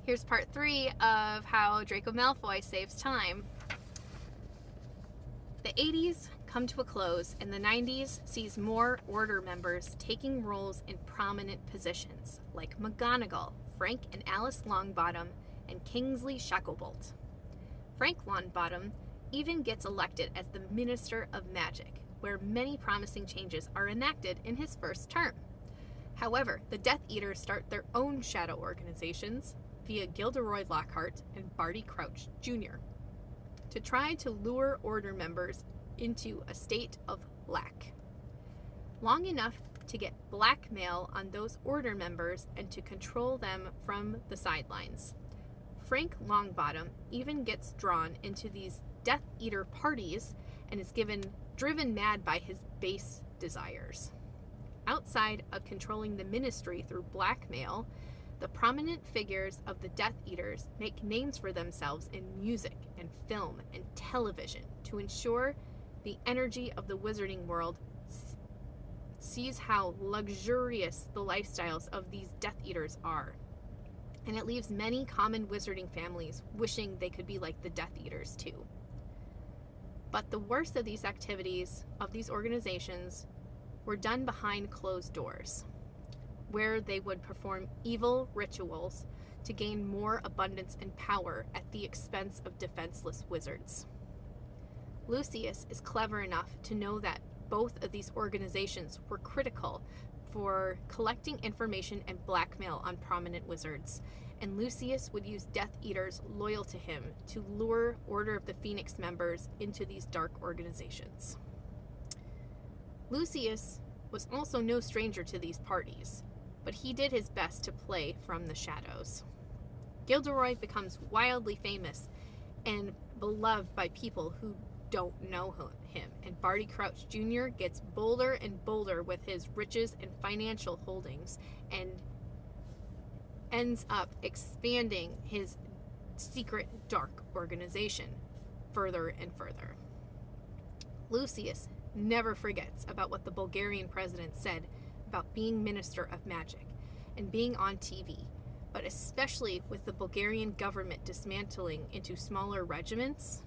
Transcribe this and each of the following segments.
Here's part 3 of how Draco Malfoy saves time. The 80s come to a close, and the 90s sees more Order members taking roles in prominent positions, like McGONAGALL, Frank and Alice Longbottom, and Kingsley Shacklebolt. Frank Longbottom even gets elected as the Minister of Magic, where many promising changes are enacted in his first term. However, the Death Eaters start their own shadow organizations via Gilderoy Lockhart and Barty Crouch Jr. to try to lure Order members into a state of lack, long enough to get blackmail on those Order members and to control them from the sidelines. Frank Longbottom even gets drawn into these Death Eater parties and is driven mad by his base desires. Outside of controlling the ministry through blackmail, the prominent figures of the Death Eaters make names for themselves in music and film and television to ensure the energy of the wizarding world sees how luxurious the lifestyles of these Death Eaters are. And it leaves many common wizarding families wishing they could be like the Death Eaters too. But the worst of these activities, of these organizations, were done behind closed doors, where they would perform evil rituals to gain more abundance and power at the expense of defenseless wizards. Lucius is clever enough to know that both of these organizations were critical for collecting information and blackmail on prominent wizards, and Lucius would use Death Eaters loyal to him to lure Order of the Phoenix members into these dark organizations. Lucius was also no stranger to these parties, but he did his best to play from the shadows. Gilderoy becomes wildly famous and beloved by people who don't know him, and Barty Crouch Jr. gets bolder and bolder with his riches and financial holdings and ends up expanding his secret dark organization further and further. Lucius never forgets about what the Bulgarian president said about being Minister of Magic and being on TV, but especially with the Bulgarian government dismantling into smaller regiments,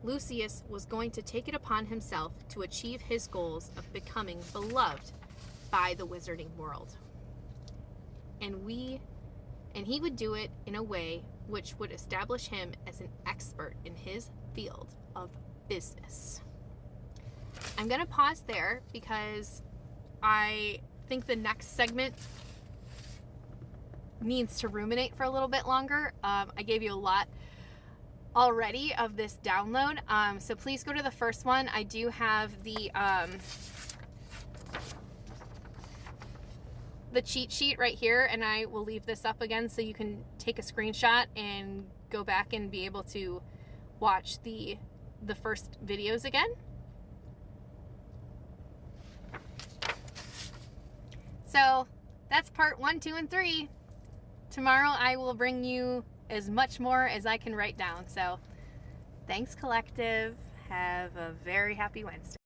Lucius was going to take it upon himself to achieve his goals of becoming beloved by the wizarding world. And he would do it in a way which would establish him as an expert in his field of business. I'm going to pause there because I think the next segment needs to ruminate for a little bit longer. I gave you a lot already of this download, so please go to the first one. I do have the cheat sheet right here, and I will leave this up again so you can take a screenshot and go back and be able to watch the first videos again. So that's part 1, 2, and 3. Tomorrow I will bring you as much more as I can write down. So thanks, collective. Have a very happy Wednesday.